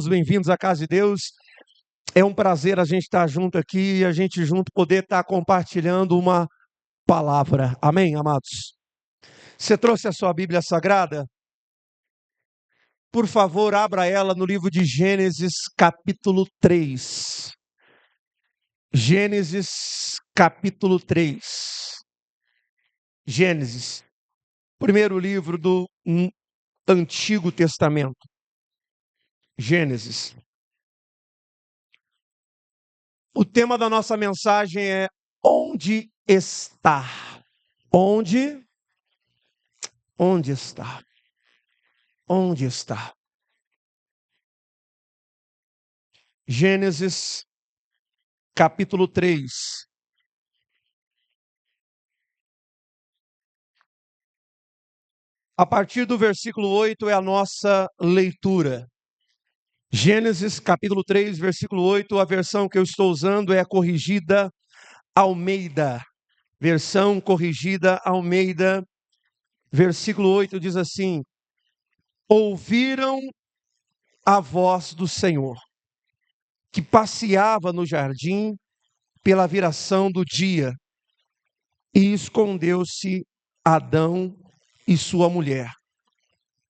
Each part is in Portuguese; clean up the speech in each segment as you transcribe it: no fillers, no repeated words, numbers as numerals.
Bem-vindos à casa de Deus. É um prazer a gente estar junto aqui e a gente junto poder estar compartilhando uma palavra. Amém, amados? Você trouxe a sua Bíblia Sagrada? Por favor, abra ela no livro de Gênesis, capítulo 3. Gênesis, capítulo 3. Gênesis, primeiro livro do Antigo Testamento. Gênesis. O tema da nossa mensagem é: onde está? Onde está? Onde está? Gênesis, capítulo 3. A partir do versículo 8 é a nossa leitura. Gênesis, capítulo 3, versículo 8, a versão que eu estou usando é a corrigida Almeida. Versão corrigida Almeida. Versículo 8 diz assim: ouviram a voz do Senhor, que passeava no jardim pela viração do dia, e escondeu-se Adão e sua mulher.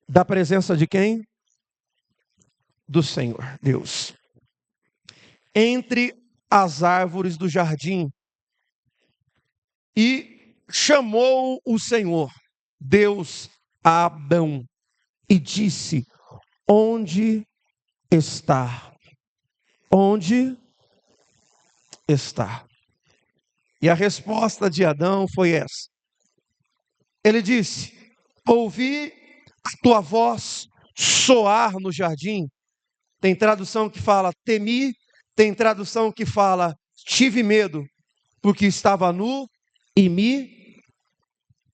Da presença de quem? Do Senhor, Deus. Entre as árvores do jardim. E chamou o Senhor, Deus, a Adão, e disse: onde está? Onde está? E a resposta de Adão foi essa. Ele disse: ouvi a tua voz soar no jardim. Tem tradução que fala temi, tem tradução que fala tive medo, porque estava nu e me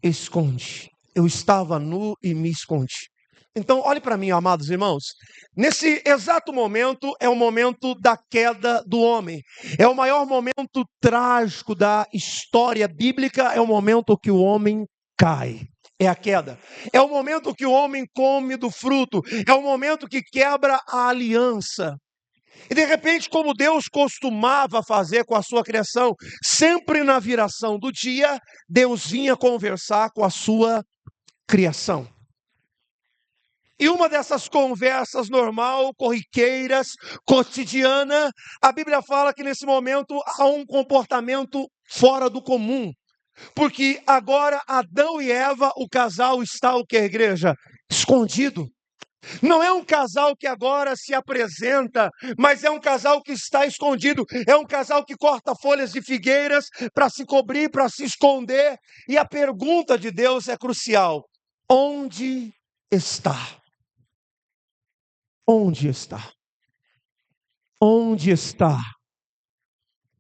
escondi. Eu estava nu e me escondi. Então, olhe para mim, amados irmãos. Nesse exato momento é o momento da queda do homem. É o maior momento trágico da história bíblica, é o momento que o homem cai. É a queda. É o momento que o homem come do fruto. É o momento que quebra a aliança. E de repente, como Deus costumava fazer com a sua criação, sempre na viração do dia, Deus vinha conversar com a sua criação. E uma dessas conversas normal, corriqueiras, cotidiana, a Bíblia fala que nesse momento há um comportamento fora do comum. Porque agora Adão e Eva, o casal está o que, igreja? Escondido. Não é um casal que agora se apresenta, mas é um casal que está escondido. É um casal que corta folhas de figueiras para se cobrir, para se esconder. E a pergunta de Deus é crucial: onde está? Onde está? Onde está?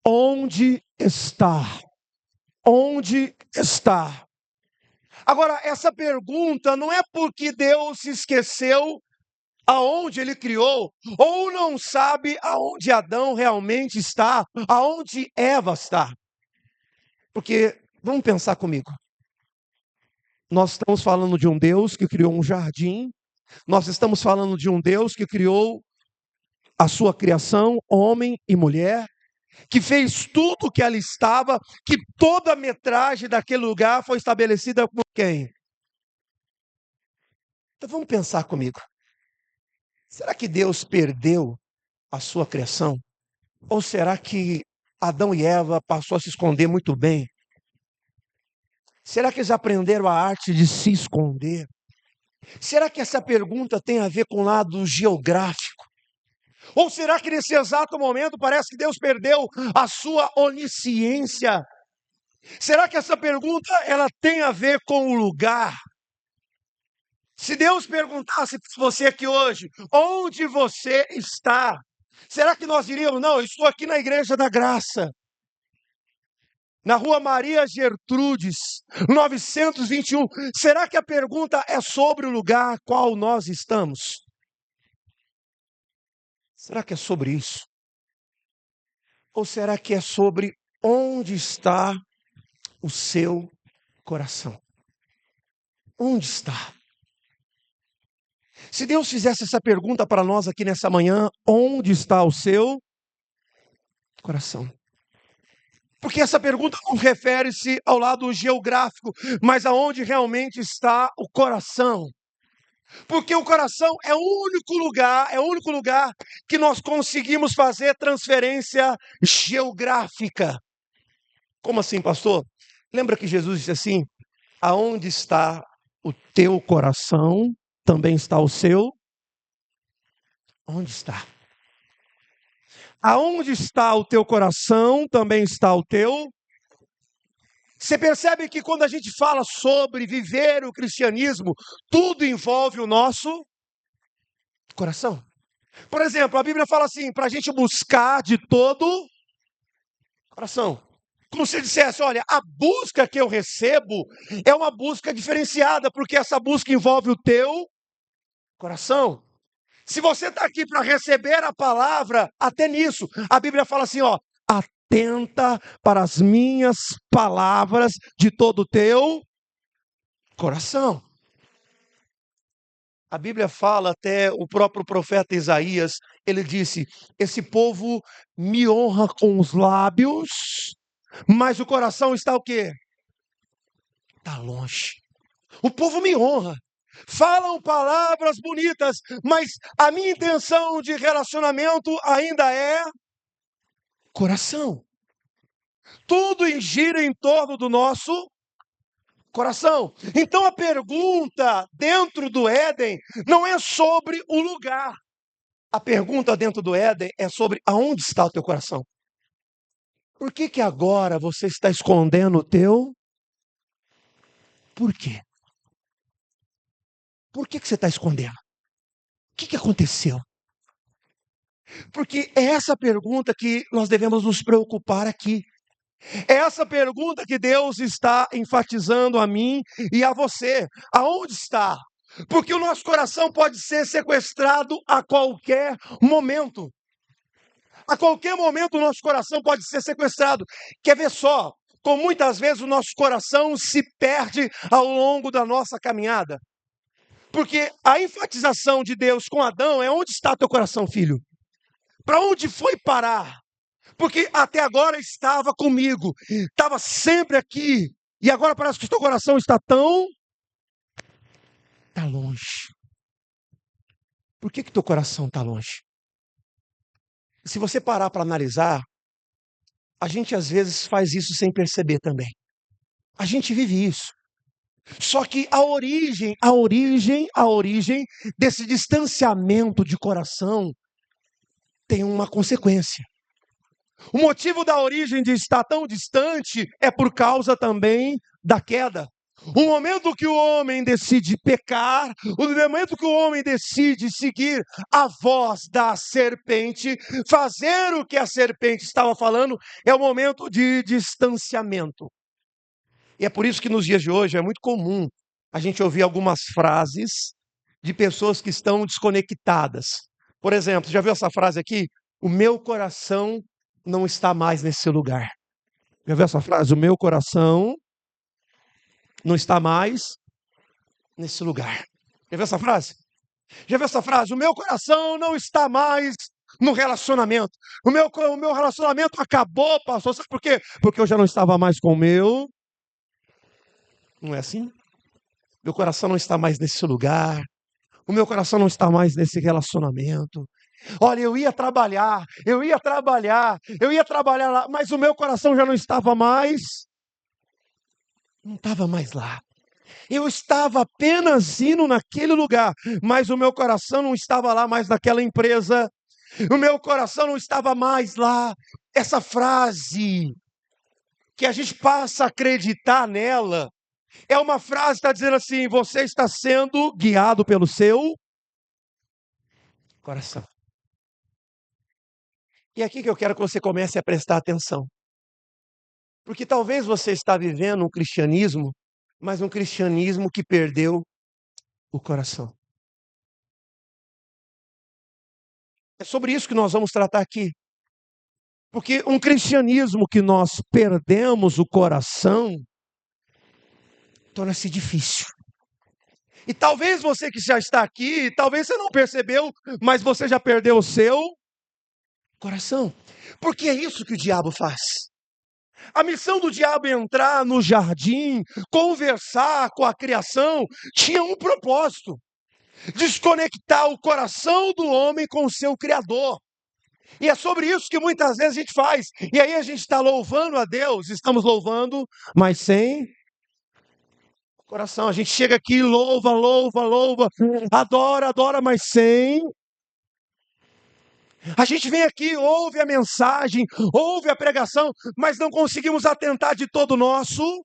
Onde está? Onde está? Agora, essa pergunta não é porque Deus se esqueceu aonde ele criou, ou não sabe aonde Adão realmente está, aonde Eva está. Porque, vamos pensar comigo, nós estamos falando de um Deus que criou um jardim, nós estamos falando de um Deus que criou a sua criação, homem e mulher, que fez tudo o que ali estava, que toda a metragem daquele lugar foi estabelecida por quem? Então vamos pensar comigo. Será que Deus perdeu a sua criação? Ou será que Adão e Eva passou a se esconder muito bem? Será que eles aprenderam a arte de se esconder? Será que essa pergunta tem a ver com o lado geográfico? Ou será que nesse exato momento parece que Deus perdeu a sua onisciência? Será que essa pergunta ela tem a ver com o lugar? Se Deus perguntasse para você aqui hoje, onde você está? Será que nós diríamos, não, eu estou aqui na Igreja da Graça, na rua Maria Gertrudes, 921. Será que a pergunta é sobre o lugar qual nós estamos? Será que é sobre isso? Ou será que é sobre onde está o seu coração? Onde está? Se Deus fizesse essa pergunta para nós aqui nessa manhã, onde está o seu coração? Porque essa pergunta não refere-se ao lado geográfico, mas aonde realmente está o coração. Porque o coração é o único lugar que nós conseguimos fazer transferência geográfica. Como assim, pastor? Lembra que Jesus disse assim: aonde está o teu coração, também está o seu. Onde está? Aonde está o teu coração, também está o teu. Você percebe que quando a gente fala sobre viver o cristianismo, tudo envolve o nosso coração. Por exemplo, a Bíblia fala assim, para a gente buscar de todo coração. Como se dissesse, olha, a busca que eu recebo é uma busca diferenciada, porque essa busca envolve o teu coração. Se você está aqui para receber a palavra, até nisso, a Bíblia fala assim, ó, atenta para as minhas palavras de todo o teu coração. A Bíblia fala, até o próprio profeta Isaías, ele disse, esse povo me honra com os lábios, mas o coração está o quê? Está longe. O povo me honra. Falam palavras bonitas, mas a minha intenção de relacionamento ainda é coração. Tudo gira em torno do nosso coração. Então a pergunta dentro do Éden não é sobre o lugar. A pergunta dentro do Éden é sobre aonde está o teu coração. Por que agora você está escondendo o teu? Por quê? Por que você está escondendo? O que aconteceu? Porque é essa pergunta que nós devemos nos preocupar aqui. É essa pergunta que Deus está enfatizando a mim e a você. Aonde está? Porque o nosso coração pode ser sequestrado a qualquer momento. A qualquer momento o nosso coração pode ser sequestrado. Quer ver só? Como muitas vezes o nosso coração se perde ao longo da nossa caminhada. Porque a enfatização de Deus com Adão é onde está teu coração, filho? Para onde foi parar? Porque até agora estava comigo, estava sempre aqui, e agora parece que o teu coração está longe. Por que teu coração está longe? Se você parar para analisar, a gente às vezes faz isso sem perceber também. A gente vive isso. Só que a origem desse distanciamento de coração tem uma consequência. O motivo da origem de estar tão distante é por causa também da queda. O momento que o homem decide pecar, o momento que o homem decide seguir a voz da serpente, fazer o que a serpente estava falando, é o momento de distanciamento. E é por isso que nos dias de hoje é muito comum a gente ouvir algumas frases de pessoas que estão desconectadas. Por exemplo, já viu essa frase aqui? O meu coração não está mais nesse lugar. Já viu essa frase? O meu coração não está mais nesse lugar. Já viu essa frase? Já viu essa frase? O meu coração não está mais no relacionamento. O meu relacionamento acabou, pastor. Sabe por quê? Porque eu já não estava mais com o meu. Não é assim? Meu coração não está mais nesse lugar. O meu coração não está mais nesse relacionamento. Olha, eu ia trabalhar lá, mas o meu coração já não estava mais. Não estava mais lá. Eu estava apenas indo naquele lugar, mas o meu coração não estava lá mais naquela empresa. O meu coração não estava mais lá. Essa frase, que a gente passa a acreditar nela, é uma frase que está dizendo assim, você está sendo guiado pelo seu coração. E é aqui que eu quero que você comece a prestar atenção. Porque talvez você está vivendo um cristianismo, mas um cristianismo que perdeu o coração. É sobre isso que nós vamos tratar aqui. Porque um cristianismo que nós perdemos o coração torna-se difícil. E talvez você que já está aqui, talvez você não percebeu, mas você já perdeu o seu coração. Porque é isso que o diabo faz. A missão do diabo é entrar no jardim, conversar com a criação, tinha um propósito: desconectar o coração do homem com o seu Criador. E é sobre isso que muitas vezes a gente faz. E aí a gente está louvando a Deus, estamos louvando, mas sem coração. A gente chega aqui, louva, louva, louva, adora, adora, mas sem. A gente vem aqui, ouve a mensagem, ouve a pregação, mas não conseguimos atentar de todo o nosso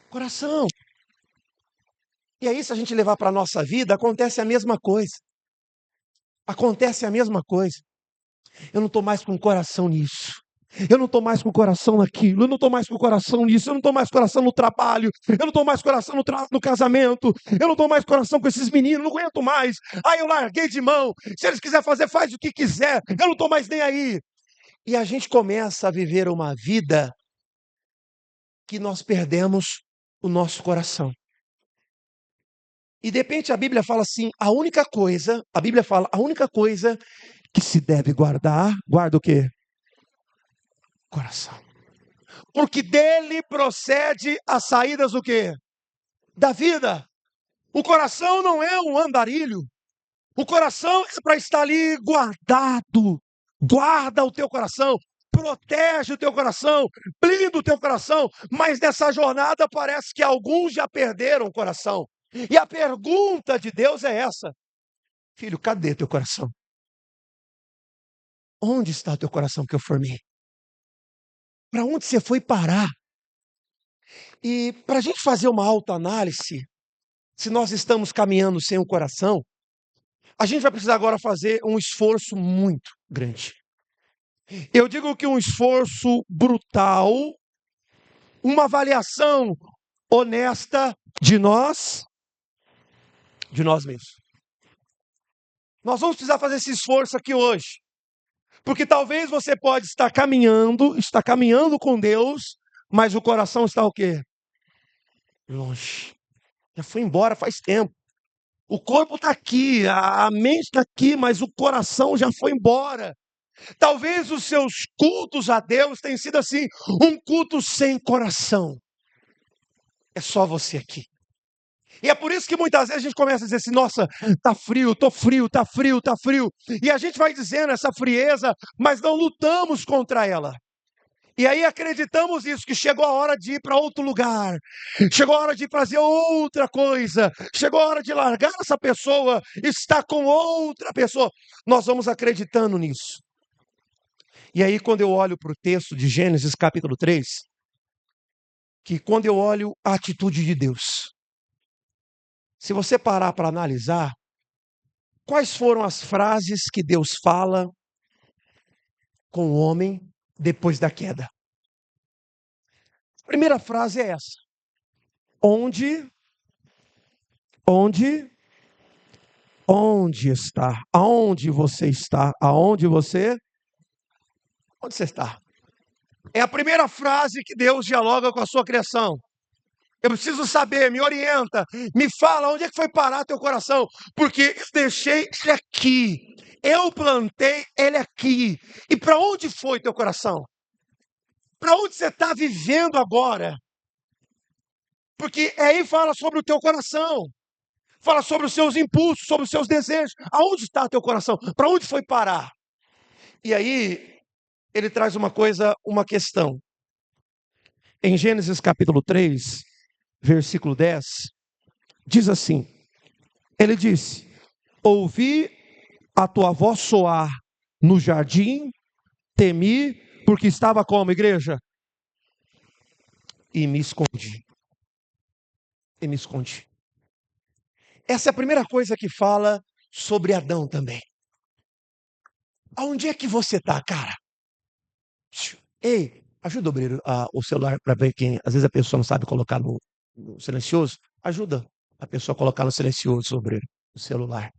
coração. E aí, se a gente levar para a nossa vida, acontece a mesma coisa. Acontece a mesma coisa. Eu não estou mais com o coração nisso. Eu não estou mais com o coração naquilo. Eu não estou mais com o coração nisso. Eu não estou mais com o coração no trabalho. Eu não estou mais com o coração no casamento. Eu não estou mais com o coração com esses meninos. Não aguento mais. Eu larguei de mão. Se eles quiserem fazer, faz o que quiser. Eu não estou mais nem aí. E a gente começa a viver uma vida que nós perdemos o nosso coração. E de repente a Bíblia fala assim, a única coisa que se deve guardar, guarda o quê? Coração. Porque dele procede as saídas do quê? Da vida. O coração não é um andarilho. O coração é para estar ali guardado. Guarda o teu coração. Protege o teu coração. Blinda o teu coração. Mas nessa jornada parece que alguns já perderam o coração. E a pergunta de Deus é essa: filho, cadê teu coração? Onde está o teu coração que eu formei? Para onde você foi parar? E para a gente fazer uma autoanálise, se nós estamos caminhando sem o coração, a gente vai precisar agora fazer um esforço muito grande. Eu digo que um esforço brutal, uma avaliação honesta de nós mesmos. Nós vamos precisar fazer esse esforço aqui hoje. Porque talvez você pode estar caminhando com Deus, mas o coração está o quê? Longe. Já foi embora faz tempo. O corpo está aqui, a mente está aqui, mas o coração já foi embora. Talvez os seus cultos a Deus tenham sido assim, um culto sem coração. É só você aqui. E é por isso que muitas vezes a gente começa a dizer assim, nossa, tá frio, tô frio, tá frio, tá frio. E a gente vai dizendo essa frieza, mas não lutamos contra ela. E aí acreditamos isso, que chegou a hora de ir para outro lugar, chegou a hora de fazer outra coisa, chegou a hora de largar essa pessoa, estar com outra pessoa. Nós vamos acreditando nisso. E aí quando eu olho para o texto de Gênesis capítulo 3, que quando eu olho a atitude de Deus, se você parar para analisar, quais foram as frases que Deus fala com o homem depois da queda? A primeira frase é essa: onde está? Aonde você está? Onde você está? É a primeira frase que Deus dialoga com a sua criação. Eu preciso saber, me orienta, me fala onde é que foi parar teu coração, porque eu deixei ele aqui, eu plantei ele aqui. E para onde foi teu coração? Para onde você está vivendo agora? Porque aí fala sobre o teu coração, fala sobre os seus impulsos, sobre os seus desejos. Aonde está teu coração? Para onde foi parar? E aí ele traz uma questão. Em Gênesis capítulo 3, versículo 10, diz assim, ele disse, ouvi a tua voz soar no jardim, temi, porque estava como, igreja? E me escondi. Essa é a primeira coisa que fala sobre Adão também. Aonde é que você está, cara? Ei, ajuda o obreiro, o celular para ver quem. Às vezes a pessoa não sabe colocar no silencioso. Ajuda a pessoa a colocar no silencioso, obreiro, o celular.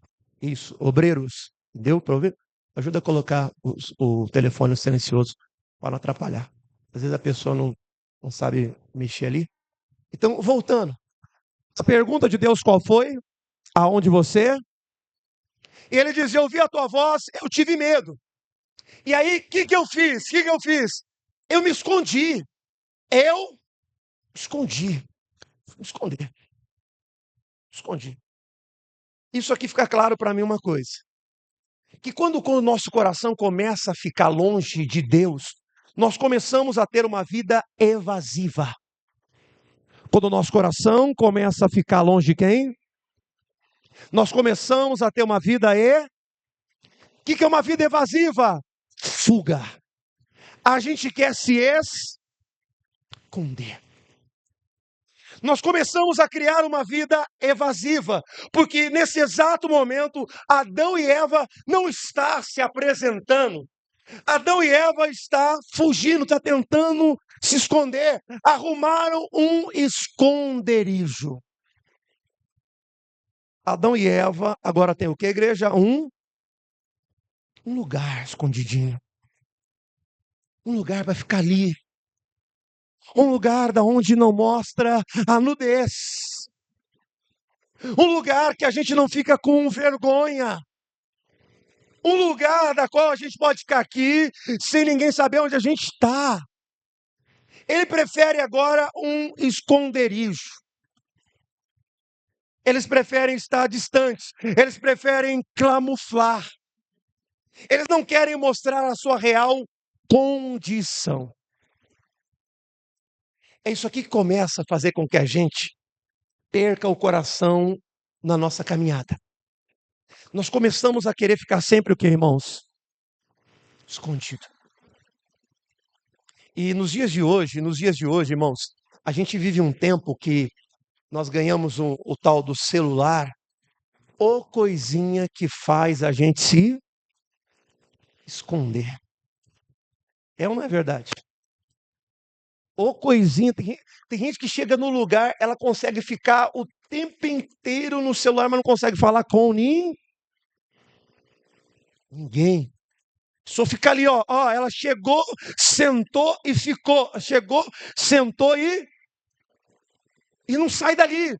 Isso, obreiros, deu para ouvir? Ajuda a colocar o telefone no silencioso para não atrapalhar. Às vezes a pessoa não sabe mexer ali. Então, voltando. A pergunta de Deus qual foi? Aonde você? E ele diz: eu ouvi a tua voz, eu tive medo. E aí, o que eu fiz? O que eu fiz? Eu me escondi. Eu escondi. Esconder. Escondi. Isso aqui fica claro para mim uma coisa. Que quando o nosso coração começa a ficar longe de Deus, nós começamos a ter uma vida evasiva. Quando o nosso coração começa a ficar longe de quem? Nós começamos a ter uma vida O que é uma vida evasiva? Fuga. A gente quer se esconder. Nós começamos a criar uma vida evasiva, porque nesse exato momento, Adão e Eva não estão se apresentando. Adão e Eva estão fugindo, estão tentando se esconder. Arrumaram um esconderijo. Adão e Eva agora tem o que, igreja? Um lugar escondidinho. Um lugar para ficar ali. Um lugar da onde não mostra a nudez. Um lugar que a gente não fica com vergonha. Um lugar da qual a gente pode ficar aqui sem ninguém saber onde a gente está. Ele prefere agora um esconderijo. Eles preferem estar distantes. Eles preferem camuflar. Eles não querem mostrar a sua real condição. É isso aqui que começa a fazer com que a gente perca o coração na nossa caminhada. Nós começamos a querer ficar sempre o que, irmãos? Escondido. E nos dias de hoje, irmãos, a gente vive um tempo que nós ganhamos o tal do celular, ou coisinha que faz a gente se esconder. É ou não é verdade? Ou coisinha, tem gente que chega no lugar, ela consegue ficar o tempo inteiro no celular, mas não consegue falar com ninguém. Só fica ali, ó, ela chegou, sentou e ficou. Chegou, sentou e não sai dali.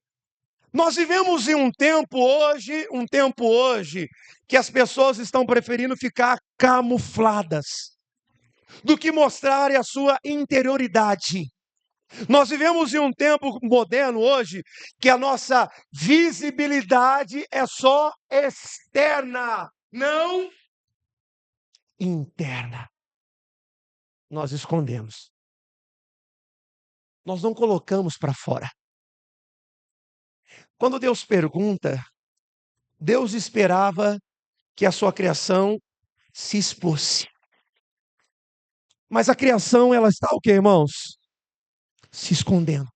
Nós vivemos em um tempo hoje, que as pessoas estão preferindo ficar camufladas do que mostrarem a sua interioridade. Nós vivemos em um tempo moderno hoje que a nossa visibilidade é só externa, não interna. Nós escondemos. Nós não colocamos para fora. Quando Deus pergunta, Deus esperava que a sua criação se expôsse. Mas a criação, ela está o quê, irmãos? Se escondendo.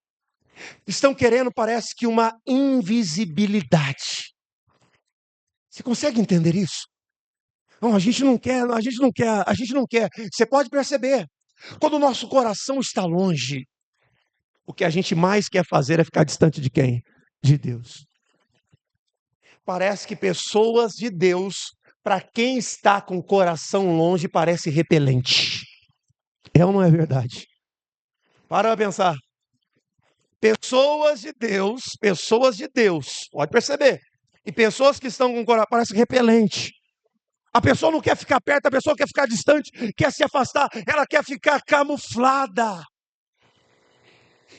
Estão querendo, parece que uma invisibilidade. Você consegue entender isso? Não, a gente não quer. Você pode perceber, quando o nosso coração está longe, o que a gente mais quer fazer é ficar distante de quem? De Deus. Parece que pessoas de Deus, para quem está com o coração longe, parece repelente. É ou não é verdade? Para pensar. Pessoas de Deus, pode perceber. E pessoas que estão com o coração, parece repelente. A pessoa não quer ficar perto, a pessoa quer ficar distante, quer se afastar, ela quer ficar camuflada.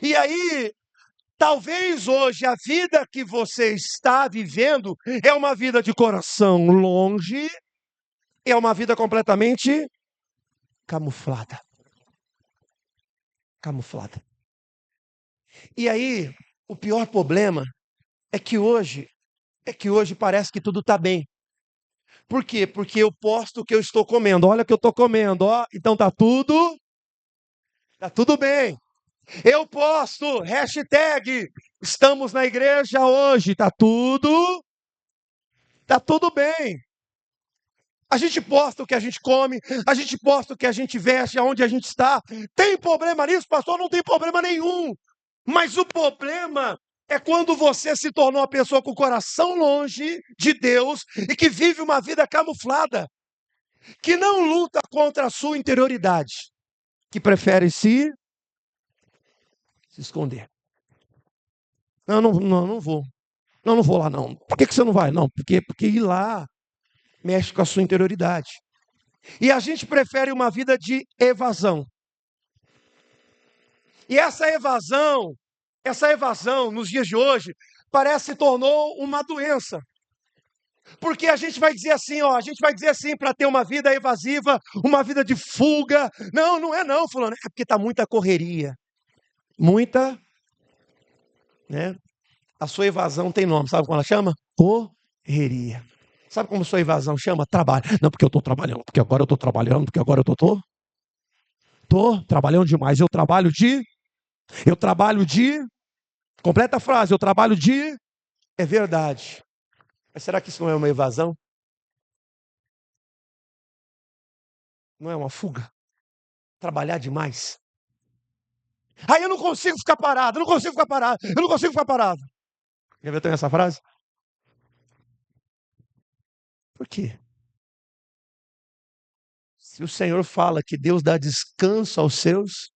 E aí, talvez hoje a vida que você está vivendo é uma vida de coração longe, é uma vida completamente camuflada. Camuflada. E aí, o pior problema é que hoje parece que tudo está bem. Por quê? Porque eu posto o que eu estou comendo. Olha o que eu estou comendo, ó. Então tá tudo bem. Eu posto hashtag estamos na igreja hoje. Tá tudo bem. A gente posta o que a gente come, a gente posta o que a gente veste, aonde a gente está. Tem problema nisso, pastor? Não tem problema nenhum. Mas o problema é quando você se tornou uma pessoa com o coração longe de Deus e que vive uma vida camuflada, que não luta contra a sua interioridade, que prefere se esconder. Não, não, não, não vou. Não, não vou lá, não. Por que você não vai? Não, porque ir lá mexe com a sua interioridade. E a gente prefere uma vida de evasão. E essa evasão, nos dias de hoje, parece se tornou uma doença. Porque a gente vai dizer assim, ó, a gente vai dizer assim para ter uma vida evasiva, uma vida de fuga. Não, não é não, fulano, é porque está muita correria. Muita, né? A sua evasão tem nome, sabe como ela chama? Correria. Sabe como a sua evasão chama? Trabalho. Não, porque eu estou trabalhando, porque agora eu estou trabalhando, porque agora eu estou trabalhando demais. Eu trabalho de, completa a frase, eu trabalho de, é verdade. Mas será que isso não é uma evasão? Não é uma fuga? Trabalhar demais? Aí eu não consigo ficar parado, eu não consigo ficar parado, eu não consigo ficar parado. Já viu também essa frase? Por quê? Se o Senhor fala que Deus dá descanso aos seus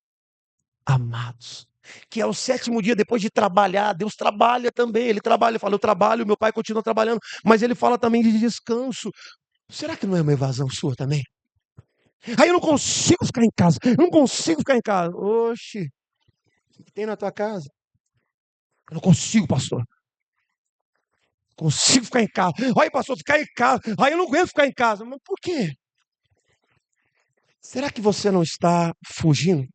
amados, que é o sétimo dia depois de trabalhar, Deus trabalha também, Ele trabalha, ele fala, eu trabalho, meu pai continua trabalhando, mas Ele fala também de descanso. Será que não é uma evasão sua também? Aí eu não consigo ficar em casa, eu não consigo ficar em casa. Oxe, o que tem na tua casa? Eu não consigo, pastor. Consigo ficar em casa. Olha, pastor, ficar em casa. Aí eu não aguento ficar em casa. Mas por quê? Será que você não está fugindo?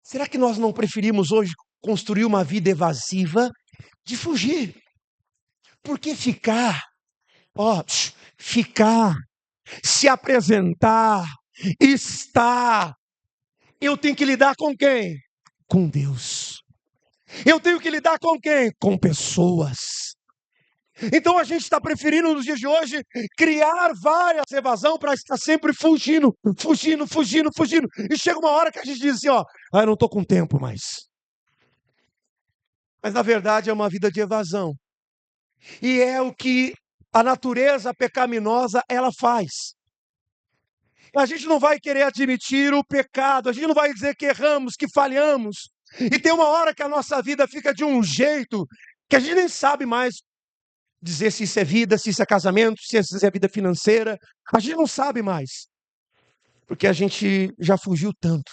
Será que nós não preferimos hoje construir uma vida evasiva de fugir? Porque ficar, se apresentar, estar, eu tenho que lidar com quem? Com Deus. Eu tenho que lidar com quem? Com pessoas. Então a gente está preferindo nos dias de hoje criar várias evasões para estar sempre fugindo, fugindo, fugindo, fugindo. E chega uma hora que a gente diz assim, ó, eu não estou com tempo mais. Mas na verdade é uma vida de evasão. E é o que a natureza pecaminosa ela faz. A gente não vai querer admitir o pecado, a gente não vai dizer que erramos, que falhamos. E tem uma hora que a nossa vida fica de um jeito que a gente nem sabe mais dizer se isso é vida, se isso é casamento, se isso é vida financeira. A gente não sabe mais. Porque a gente já fugiu tanto.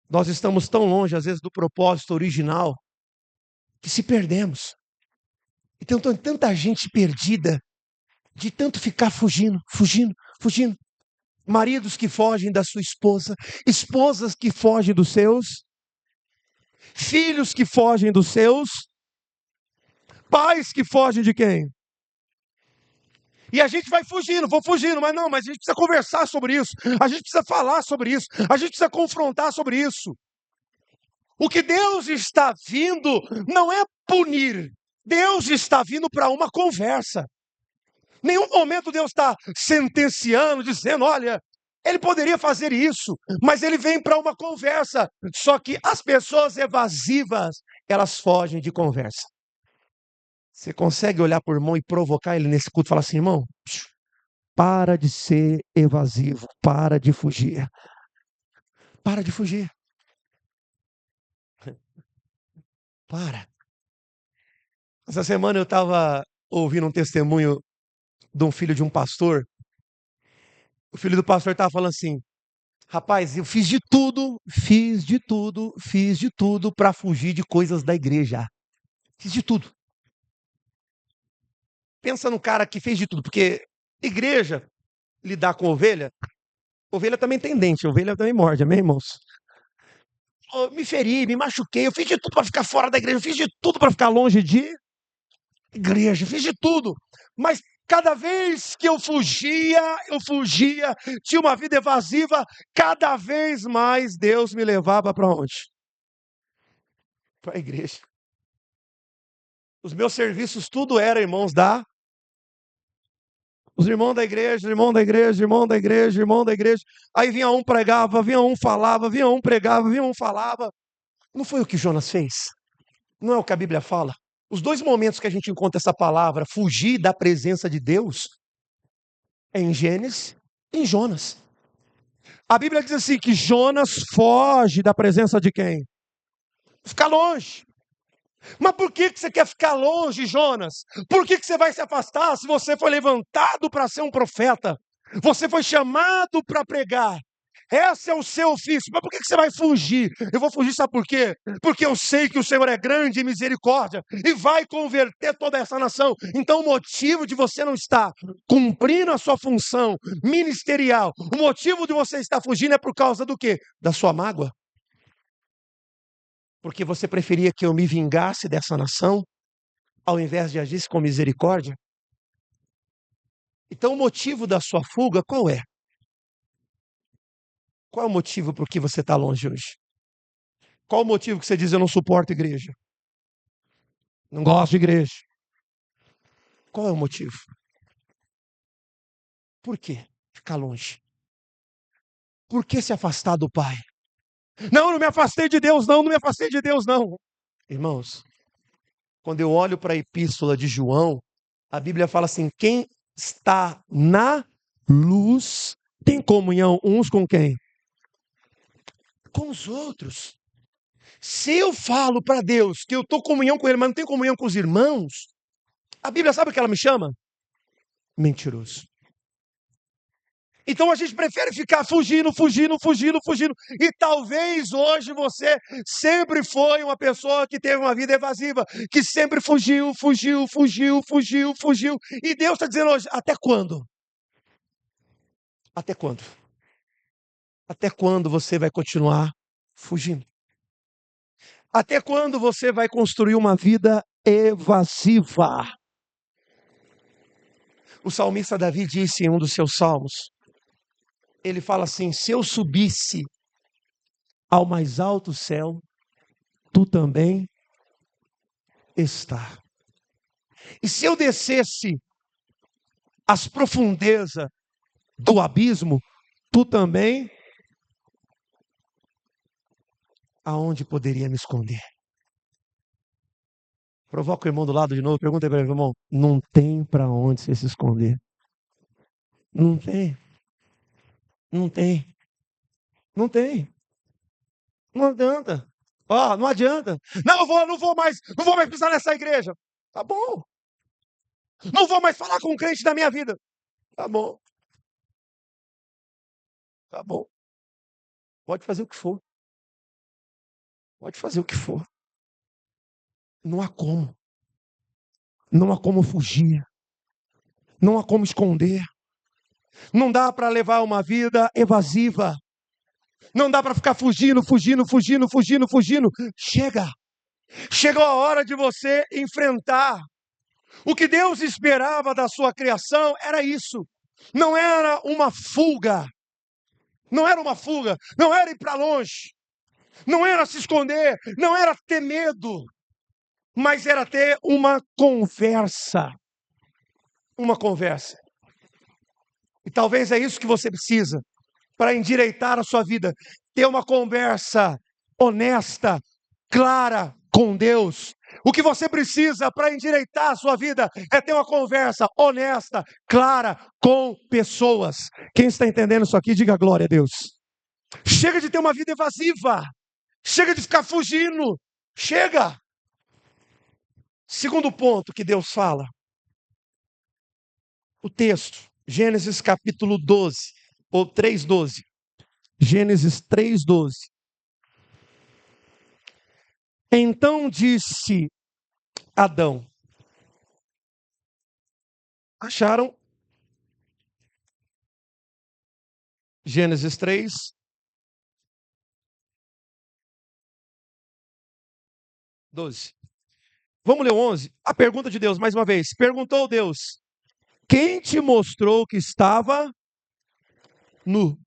Nós estamos tão longe, às vezes, do propósito original, que se perdemos. Então tem tanta gente perdida, de tanto ficar fugindo, fugindo, fugindo. Maridos que fogem da sua esposa, esposas que fogem dos seus, filhos que fogem dos seus, pais que fogem de quem? E a gente vai fugindo, vou fugindo, mas não, mas a gente precisa conversar sobre isso, a gente precisa falar sobre isso, a gente precisa confrontar sobre isso. O que Deus está vindo não é punir, Deus está vindo para uma conversa. Nenhum momento Deus está sentenciando, dizendo, olha, ele poderia fazer isso, mas ele vem para uma conversa. Só que as pessoas evasivas, elas fogem de conversa. Você consegue olhar para o irmão e provocar ele nesse culto e falar assim, irmão, para de ser evasivo, para de fugir. Para de fugir. Para. Essa semana eu estava ouvindo um testemunho de um filho de um pastor. O filho do pastor estava falando assim, rapaz, eu fiz de tudo, fiz de tudo, fiz de tudo para fugir de coisas da igreja. Fiz de tudo. Pensa no cara que fez de tudo, porque igreja, lidar com ovelha também tem dente, ovelha também morde, amém, irmãos? Eu me feri, me machuquei, eu fiz de tudo para ficar fora da igreja, eu fiz de tudo para ficar longe de igreja, fiz de tudo. Mas cada vez que eu fugia, tinha uma vida evasiva, cada vez mais Deus me levava para onde? Para a igreja. Os meus serviços tudo era, irmãos, os irmãos da igreja, irmão da igreja, irmão da igreja, irmão da igreja. Aí vinha um pregava, vinha um falava, vinha um pregava, vinha um falava. Não foi o que Jonas fez? Não é o que a Bíblia fala? Os dois momentos que a gente encontra essa palavra, fugir da presença de Deus, é em Gênesis e em Jonas. A Bíblia diz assim, que Jonas foge da presença de quem? Ficar longe. Mas por que você quer ficar longe, Jonas? Por que você vai se afastar se você foi levantado para ser um profeta? Você foi chamado para pregar. Esse é o seu ofício. Mas por que você vai fugir? Eu vou fugir, sabe por quê? Porque eu sei que o Senhor é grande em misericórdia e vai converter toda essa nação. Então o motivo de você não estar cumprindo a sua função ministerial, o motivo de você estar fugindo é por causa do quê? Da sua mágoa. Porque você preferia que eu me vingasse dessa nação, ao invés de agir com misericórdia? Então o motivo da sua fuga qual é? Qual é o motivo por que você está longe hoje? Qual o motivo que você diz eu não suporto igreja? Não gosto de igreja? Qual é o motivo? Por que ficar longe? Por que se afastar do Pai? Não, não me afastei de Deus, não me afastei de Deus, não. Irmãos, quando eu olho para a epístola de João, a Bíblia fala assim: quem está na luz tem comunhão uns com quem? Com os outros. Se eu falo para Deus que eu estou comunhão com Ele, mas não tenho comunhão com os irmãos, a Bíblia sabe o que ela me chama? Mentiroso. Então a gente prefere ficar fugindo. E talvez hoje você sempre foi uma pessoa que teve uma vida evasiva, que sempre fugiu. E Deus está dizendo hoje, até quando? Até quando? Até quando você vai continuar fugindo? Até quando você vai construir uma vida evasiva? O salmista Davi disse em um dos seus salmos, ele fala assim: se eu subisse ao mais alto céu, tu também está. E se eu descesse às profundezas do abismo, tu também, aonde poderia me esconder? Provoca o irmão do lado de novo, pergunta para ele, irmão, não tem para onde você se esconder. Não tem. Não tem. Não tem. Não adianta. Ó, não adianta. Não, não vou mais pisar nessa igreja. Tá bom. Não vou mais falar com um crente da minha vida. Tá bom. Tá bom. Pode fazer o que for. Pode fazer o que for. Não há como. Não há como fugir. Não há como esconder. Não dá para levar uma vida evasiva. Não dá para ficar fugindo. Chega. Chegou a hora de você enfrentar. O que Deus esperava da sua criação era isso. Não era uma fuga. Não era uma fuga. Não era ir para longe. Não era se esconder. Não era ter medo. Mas era ter uma conversa. Uma conversa. E talvez é isso que você precisa para endireitar a sua vida. Ter uma conversa honesta, clara com Deus. O que você precisa para endireitar a sua vida é ter uma conversa honesta, clara com pessoas. Quem está entendendo isso aqui, diga glória a Deus. Chega de ter uma vida evasiva. Chega de ficar fugindo. Chega. Segundo ponto que Deus fala. O texto, Gênesis capítulo 12, ou 3:12. Gênesis 3:12. Então disse Adão. Acharam? Gênesis 3. Vamos ler o 11? A pergunta de Deus, mais uma vez. Perguntou Deus: quem te mostrou que estava nu?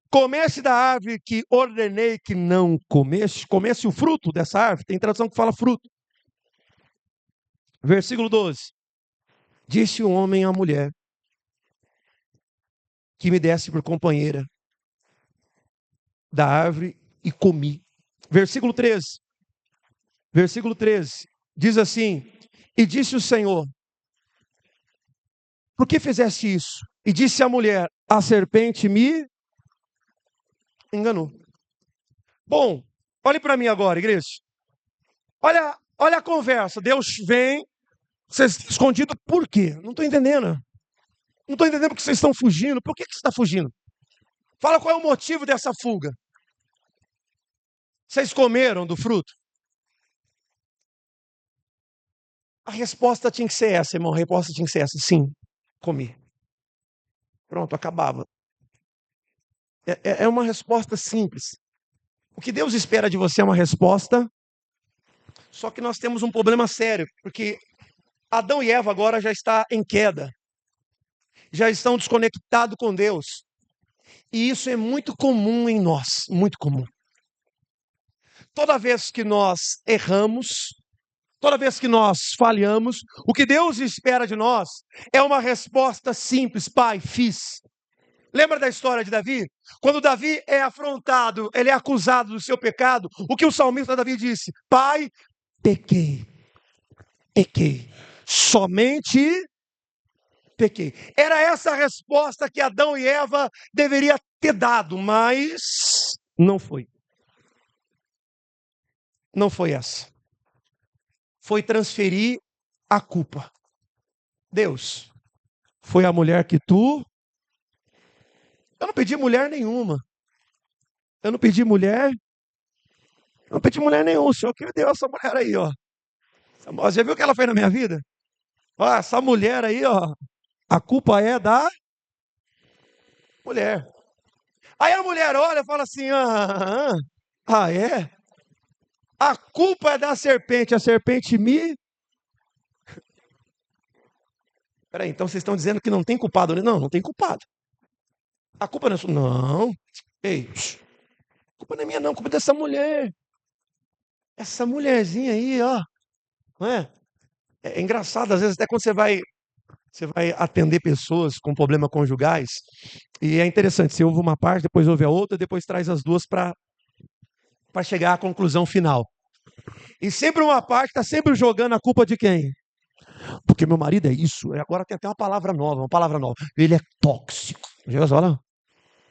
Comece da árvore que ordenei que não comesse. Comece o fruto dessa árvore. Tem tradução que fala fruto. Versículo 12. Disse o homem à mulher que me desse por companheira da árvore e comi. Versículo 13. Versículo 13. Diz assim: e disse o Senhor: por que fizeste isso? E disse a mulher: a serpente me enganou. Bom, olhe para mim agora, igreja. Olha a conversa. Deus vem, vocês estão escondidos por quê? Não estou entendendo. Não estou entendendo porque vocês estão fugindo. Por que você está fugindo? Fala qual é o motivo dessa fuga. Vocês comeram do fruto? A resposta tinha que ser essa, irmão. A resposta tinha que ser essa. Sim, comi. Pronto, acabava. É uma resposta simples. O que Deus espera de você é uma resposta, só que nós temos um problema sério, porque Adão e Eva agora já estão em queda, já estão desconectados com Deus. E isso é muito comum em nós, muito comum. Toda vez que nós erramos, toda vez que nós falhamos, o que Deus espera de nós é uma resposta simples: Pai, fiz. Lembra da história de Davi? Quando Davi é afrontado, ele é acusado do seu pecado, o que o salmista Davi disse? Pai, pequei, somente pequei. Era essa a resposta que Adão e Eva deveriam ter dado, mas não foi. Não foi essa. Foi transferir a culpa. Deus, foi a mulher que tu... Eu não pedi mulher nenhuma. Eu não pedi mulher nenhuma. O Senhor que me deu essa mulher aí, ó. Você viu o que ela fez na minha vida? Ó, essa mulher aí, ó. A culpa é da mulher. Aí a mulher olha e fala assim: é? A culpa é da serpente. A serpente me... Peraí, então vocês estão dizendo que não tem culpado, né? Não, não tem culpado. A culpa não é sua. Não. Ei, a culpa não é minha, não. A culpa é dessa mulher. Essa mulherzinha aí, ó. Não é? É engraçado, às vezes, até quando você vai atender pessoas com problemas conjugais, e é interessante, você ouve uma parte, depois ouve a outra, depois traz as duas para chegar à conclusão final. E sempre uma parte está sempre jogando a culpa de quem? Porque meu marido é isso. Agora tem até uma palavra nova. Ele é tóxico. Já fala?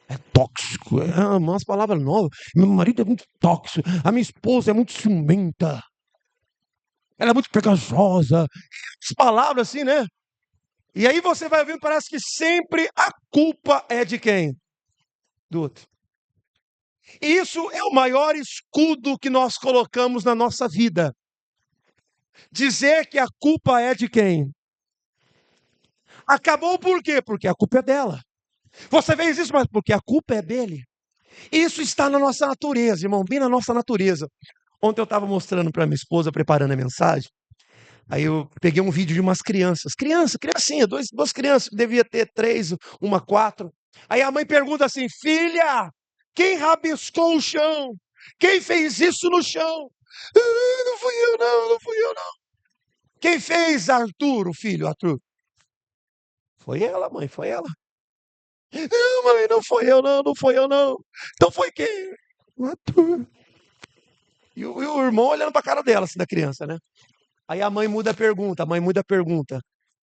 É tóxico. É umas palavras novas. Meu marido é muito tóxico. A minha esposa é muito ciumenta. Ela é muito pegajosa. As palavras assim, né? E aí você vai ouvindo, parece que sempre a culpa é de quem? Do outro. E isso é o maior escudo que nós colocamos na nossa vida. Dizer que a culpa é de quem? Acabou por quê? Porque a culpa é dela. Você fez isso, mas porque a culpa é dele. Isso está na nossa natureza, irmão, bem na nossa natureza. Ontem eu estava mostrando para minha esposa, preparando a mensagem. Aí eu peguei um vídeo de umas criancinha, duas crianças, que devia ter 3, uma 4. Aí a mãe pergunta assim: filha, quem rabiscou o chão? Quem fez isso no chão? Não fui eu não. Quem fez, Arthur, o filho, Arthur? Foi ela, mãe, foi ela. Não, mãe, não foi eu não. Então foi quem? O Arthur. E o irmão olhando para a cara dela, assim, da criança, né? Aí a mãe muda a pergunta.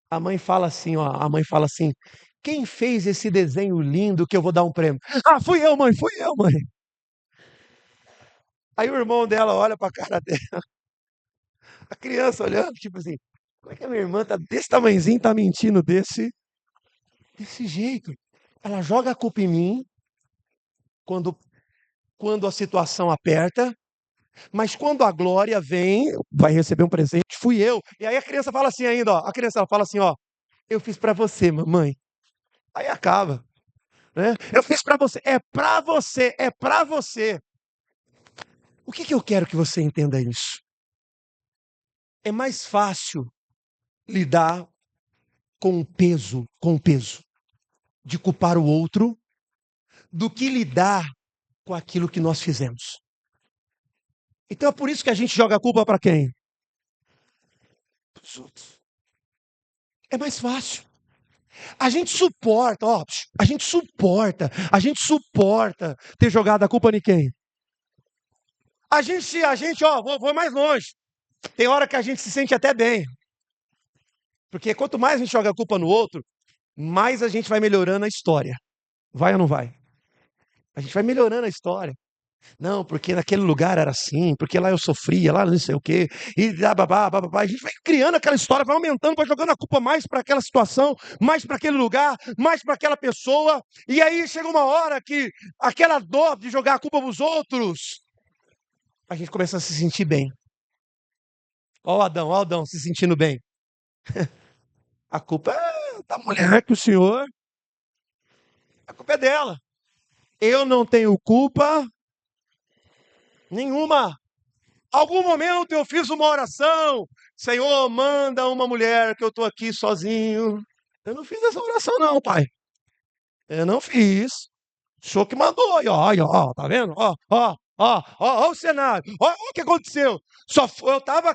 A mãe fala assim, ó, quem fez esse desenho lindo que eu vou dar um prêmio? Ah, fui eu, mãe. Aí o irmão dela olha para a cara dela, a criança olhando, tipo assim, como é que a minha irmã tá desse tamanhozinho, tá mentindo desse jeito? Ela joga a culpa em mim quando, quando a situação aperta, mas quando a glória vem, vai receber um presente, fui eu. E aí a criança fala assim ainda, ó, eu fiz para você, mamãe. Aí acaba, né? Eu fiz para você, é para você. O que eu quero que você entenda isso? É mais fácil lidar com o peso de culpar o outro do que lidar com aquilo que nós fizemos. Então é por isso que a gente joga a culpa para quem? Para os outros. É mais fácil. A gente suporta, ó, a gente suporta ter jogado a culpa em quem? Ó, vou mais longe. Tem hora que a gente se sente até bem. Porque quanto mais a gente joga a culpa no outro, mais a gente vai melhorando a história. Vai ou não vai? A gente vai melhorando a história. Não, porque naquele lugar era assim, porque lá eu sofria, lá não sei o quê, e bababá, bababá. A gente vai criando aquela história, vai aumentando, vai jogando a culpa mais para aquela situação, mais para aquele lugar, mais para aquela pessoa. E aí chega uma hora que aquela dor de jogar a culpa nos outros, a gente começa a se sentir bem. Ó o Adão se sentindo bem. A culpa é da mulher que o senhor, a culpa é dela. Eu não tenho culpa nenhuma. Algum momento eu fiz uma oração. Senhor, manda uma mulher que eu estou aqui sozinho. Eu não fiz essa oração, não, pai. Eu não fiz. O senhor que mandou. Ó, tá vendo? Ó o cenário. Ó o que aconteceu. Estava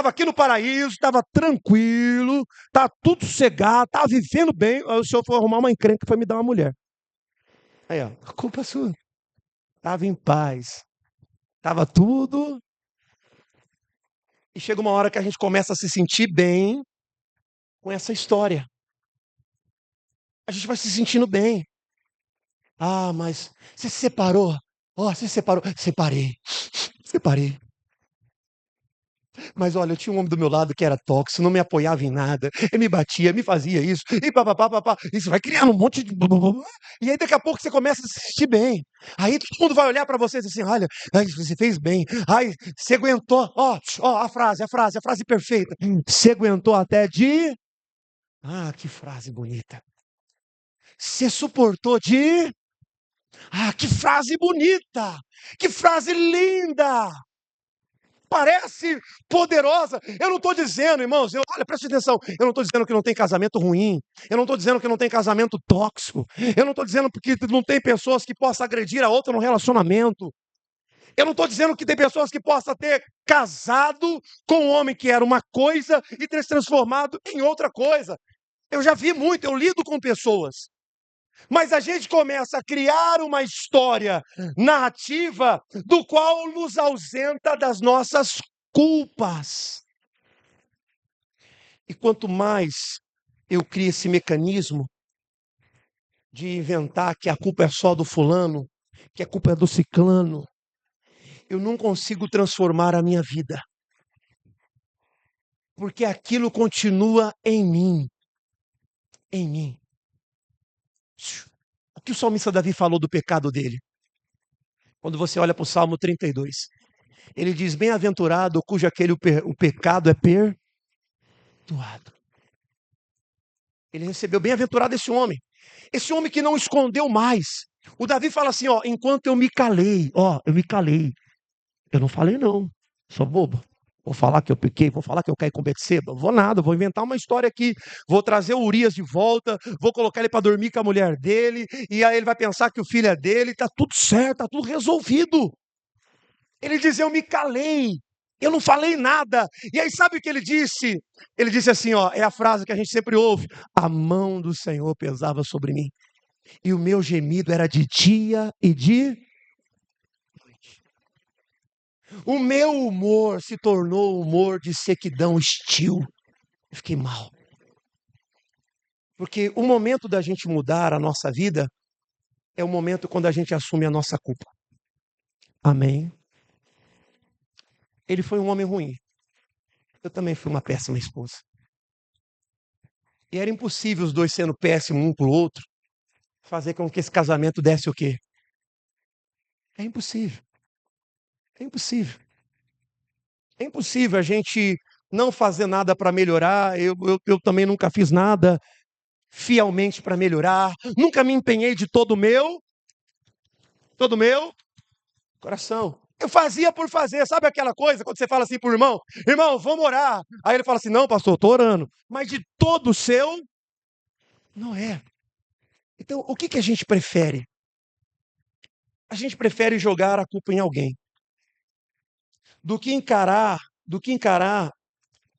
aqui no paraíso, estava tranquilo, tá tudo sossegado, tá vivendo bem. Aí o senhor foi arrumar uma encrenca e foi me dar uma mulher. Aí, ó, a culpa é sua. Estava em paz. Estava tudo. E chega uma hora que a gente começa a se sentir bem com essa história. A gente vai se sentindo bem. Ah, mas você se separou? Ó, você se separou? Separei. Separei. Mas olha, eu tinha um homem do meu lado que era tóxico, não me apoiava em nada. Ele me batia, me fazia isso. E papapá, papá. Isso vai criando um monte de. E aí daqui a pouco você começa a se sentir bem. Aí todo mundo vai olhar para você e dizer assim: olha, ai, você fez bem. Ai, você aguentou. Ó, a frase perfeita. Você aguentou até de. Ah, que frase bonita. Você suportou de. Ah, que frase bonita! Que frase linda! Parece poderosa. Eu não estou dizendo, irmãos, olha, preste atenção. Eu não estou dizendo que não tem casamento ruim. Eu não estou dizendo que não tem casamento tóxico. Eu não estou dizendo que não tem pessoas que possam agredir a outra no relacionamento. Eu não estou dizendo que tem pessoas que possam ter casado com um homem que era uma coisa e ter se transformado em outra coisa. Eu já vi muito, eu lido com pessoas. Mas a gente começa a criar uma história narrativa do qual nos ausenta das nossas culpas. E quanto mais eu crio esse mecanismo de inventar que a culpa é só do fulano, que a culpa é do ciclano, eu não consigo transformar a minha vida. Porque aquilo continua em mim. Em mim. O que o salmista Davi falou do pecado dele? Quando você olha para o Salmo 32. Ele diz, bem-aventurado cujo o pecado é perdoado. Ele recebeu, bem-aventurado esse homem. Esse homem que não escondeu mais. O Davi fala assim, ó, enquanto eu me calei, eu me calei. Eu não falei não, sou bobo. Vou falar que eu pequei, vou falar que eu caí com Betseba, vou nada, vou inventar uma história aqui, vou trazer o Urias de volta, vou colocar ele para dormir com a mulher dele, e aí ele vai pensar que o filho é dele, tá tudo certo, tá tudo resolvido. Ele diz, eu me calei, eu não falei nada. E aí sabe o que ele disse? Ele disse assim, ó, é a frase que a gente sempre ouve, a mão do Senhor pesava sobre mim, e o meu gemido era de dia e de noite. O meu humor se tornou humor de sequidão hostil. Eu fiquei mal. Porque o momento da gente mudar a nossa vida é o momento quando a gente assume a nossa culpa. Amém? Ele foi um homem ruim. Eu também fui uma péssima esposa. E era impossível os dois sendo péssimos um para o outro, fazer com que esse casamento desse o quê? É impossível. É impossível. É impossível a gente não fazer nada para melhorar. Eu também nunca fiz nada fielmente para melhorar. Nunca me empenhei de todo o meu coração. Eu fazia por fazer. Sabe aquela coisa quando você fala assim para o irmão? Irmão, vamos orar. Aí ele fala assim, não, pastor, estou orando. Mas de todo o seu, não é. Então, o que a gente prefere? A gente prefere jogar a culpa em alguém do que encarar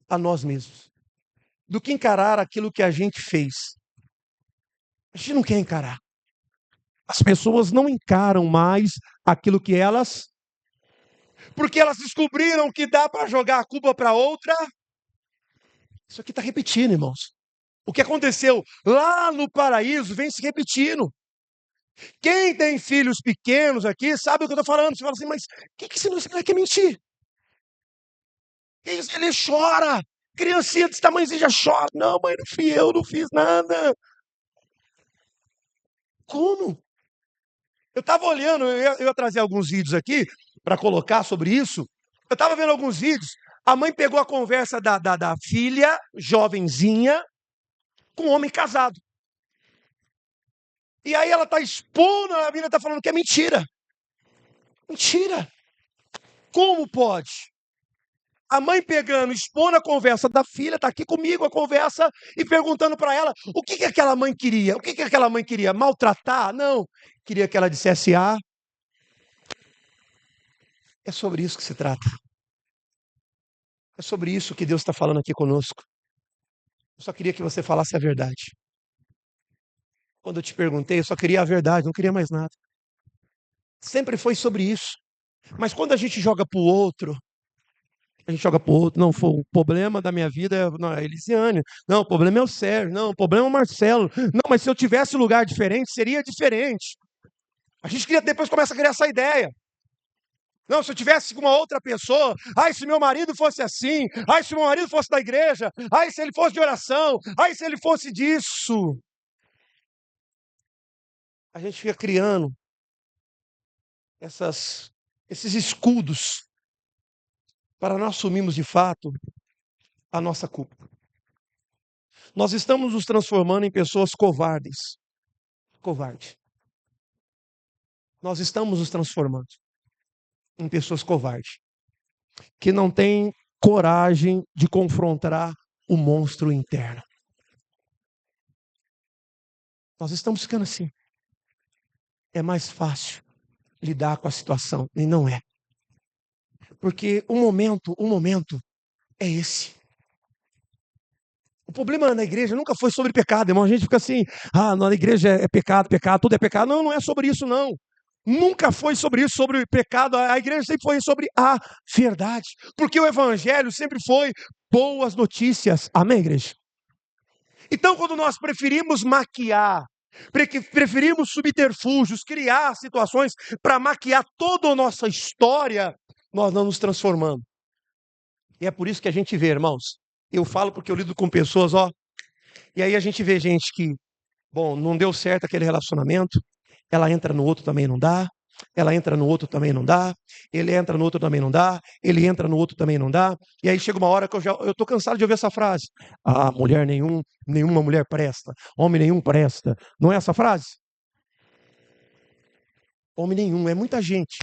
a nós mesmos, do que encarar aquilo que a gente fez. A gente não quer encarar. As pessoas não encaram mais aquilo que elas, porque elas descobriram que dá para jogar a culpa para outra. Isso aqui está repetindo, irmãos. O que aconteceu lá no paraíso vem se repetindo. Quem tem filhos pequenos aqui sabe o que eu estou falando. Você fala assim, mas o que esse moleque quer mentir? Que isso? Ele chora. Criancinha desse tamanhozinho já chora. Não, mãe, não fui eu, não fiz nada. Como? Eu estava olhando, eu ia trazer alguns vídeos aqui para colocar sobre isso. Eu estava vendo alguns vídeos. A mãe pegou a conversa da filha, jovenzinha, com um homem casado. E aí ela está expondo, a menina está falando que é mentira. Mentira. Como pode? A mãe pegando, expondo a conversa da filha, está aqui comigo a conversa, e perguntando para ela o que aquela mãe queria. O que aquela mãe queria? Maltratar? Não. Queria que ela dissesse A. É sobre isso que se trata. É sobre isso que Deus está falando aqui conosco. Eu só queria que você falasse a verdade. Quando eu te perguntei, eu só queria a verdade, não queria mais nada. Sempre foi sobre isso. Mas quando a gente joga para o outro, não, foi o problema da minha vida não, é a Elisiane, não, o problema é o Sérgio, não, o problema é o Marcelo, não, mas se eu tivesse lugar diferente, seria diferente. A gente depois começa a criar essa ideia. Não, se eu tivesse com uma outra pessoa, ai, se meu marido fosse assim, ai, se meu marido fosse da igreja, ai, se ele fosse de oração, ai, se ele fosse disso. A gente fica criando esses escudos para nós assumirmos de fato a nossa culpa. Nós estamos nos transformando em pessoas covardes. Covarde. Nós estamos nos transformando em pessoas covardes, que não têm coragem de confrontar o monstro interno. Nós estamos ficando assim. É mais fácil lidar com a situação, e não é. Porque o momento é esse. O problema na igreja nunca foi sobre pecado, irmão. A gente fica assim, na igreja é pecado, tudo é pecado. Não, não é sobre isso, não. Nunca foi sobre isso, sobre pecado. A igreja sempre foi sobre a verdade. Porque o evangelho sempre foi boas notícias. Amém, igreja? Então, quando nós preferimos maquiar, preferimos subterfúgios, criar situações para maquiar toda a nossa história, nós não nos transformamos. E é por isso que a gente vê, irmãos. Eu falo porque eu lido com pessoas, e aí a gente vê gente que, bom, não deu certo aquele relacionamento, ela entra no outro também não dá, ela entra no outro também não dá, ele entra no outro também não dá, ele entra no outro também não dá, e aí chega uma hora que eu tô cansado de ouvir essa frase. Mulher nenhuma mulher presta, homem nenhum presta. Não é essa frase? Homem nenhum, é muita gente.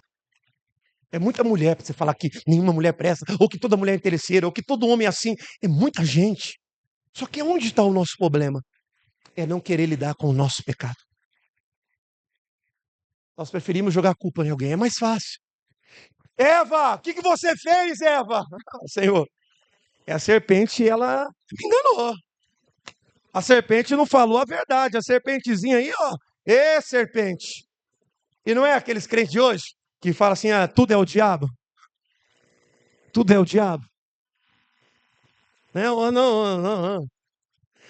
É muita mulher para você falar que nenhuma mulher presta, ou que toda mulher é interesseira, ou que todo homem é assim. É muita gente. Só que onde está o nosso problema? É não querer lidar com o nosso pecado. Nós preferimos jogar a culpa em alguém, é mais fácil. Eva, o que você fez, Eva? Senhor, a serpente, ela me enganou. A serpente não falou a verdade. A serpentezinha aí, serpente. E não é aqueles crentes de hoje que falam assim, tudo é o diabo? Tudo é o diabo? Não, não, não, não.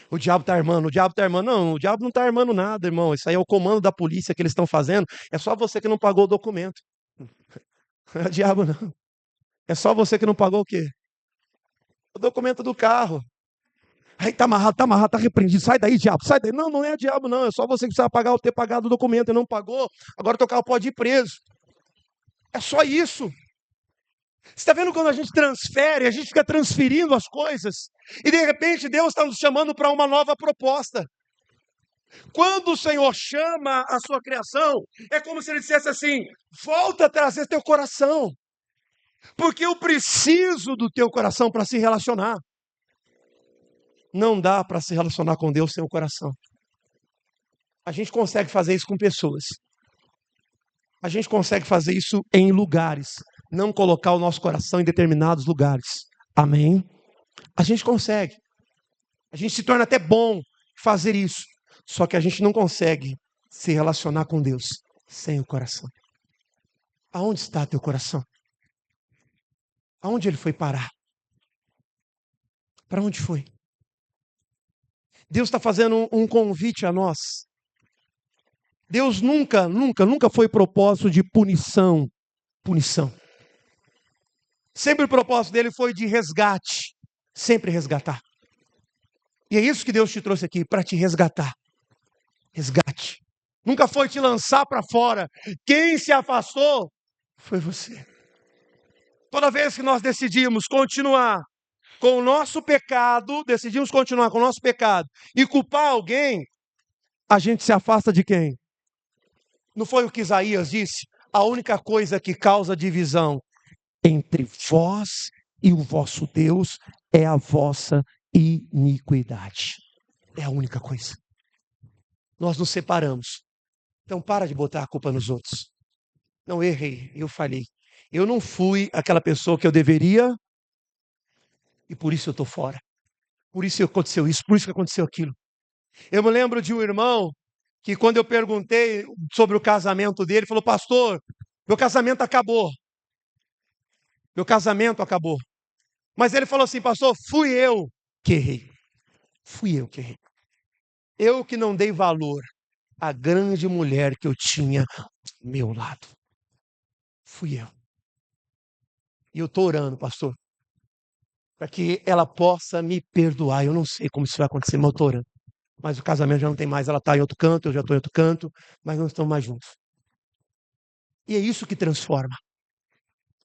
O diabo está armando, o diabo está armando. Não, o diabo não está armando nada, irmão. Isso aí é o comando da polícia que eles estão fazendo. É só você que não pagou o documento. Não é o diabo, não. É só você que não pagou o quê? O documento do carro. Aí tá amarrado, tá repreendido. Sai daí, diabo, sai daí. Não, não é diabo, não. É só você que precisa pagar, ter pagado o documento e não pagou. Agora teu carro pode ir preso. É só isso. Você está vendo quando a gente transfere, a gente fica transferindo as coisas. E de repente Deus está nos chamando para uma nova proposta. Quando o Senhor chama a sua criação, é como se ele dissesse assim: volta a trazer teu coração. Porque eu preciso do teu coração para se relacionar. Não dá para se relacionar com Deus sem o coração. A gente consegue fazer isso com pessoas. A gente consegue fazer isso em lugares. Não colocar o nosso coração em determinados lugares. Amém? A gente consegue. A gente se torna até bom fazer isso. Só que a gente não consegue se relacionar com Deus sem o coração. Aonde está teu coração? Aonde ele foi parar? Para onde foi? Deus está fazendo um convite a nós. Deus nunca foi propósito de punição. Punição. Sempre o propósito dele foi de resgate. Sempre resgatar. E é isso que Deus te trouxe aqui, para te resgatar. Resgate. Nunca foi te lançar para fora. Quem se afastou foi você. Toda vez que nós decidimos continuar com o nosso pecado, decidimos continuar com o nosso pecado e culpar alguém, a gente se afasta de quem? Não foi o que Isaías disse? A única coisa que causa divisão entre vós e o vosso Deus é a vossa iniquidade. É a única coisa. Nós nos separamos. Então para de botar a culpa nos outros. Não, errei, eu falhei. Eu não fui aquela pessoa que eu deveria e por isso eu estou fora. Por isso aconteceu isso, por isso que aconteceu aquilo. Eu me lembro de um irmão que quando eu perguntei sobre o casamento dele, falou: pastor, meu casamento acabou. Meu casamento acabou. Mas ele falou assim: pastor, fui eu que errei. Fui eu que errei. Eu que não dei valor à grande mulher que eu tinha ao meu lado. Fui eu. E eu estou orando, pastor, para que ela possa me perdoar. Eu não sei como isso vai acontecer, mas eu estou orando. Mas o casamento já não tem mais, ela está em outro canto, eu já estou em outro canto, mas não estamos mais juntos. E é isso que transforma.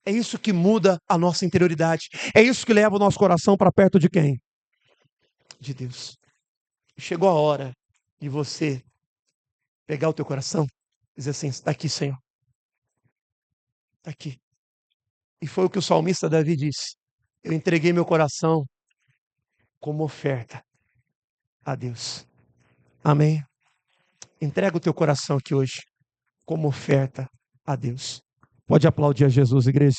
É isso que muda a nossa interioridade. É isso que leva o nosso coração para perto de quem? De Deus. Chegou a hora de você pegar o teu coração e dizer assim: está aqui, Senhor. Está aqui. E foi o que o salmista Davi disse: eu entreguei meu coração como oferta a Deus. Amém? Entrega o teu coração aqui hoje como oferta a Deus. Pode aplaudir a Jesus, igreja.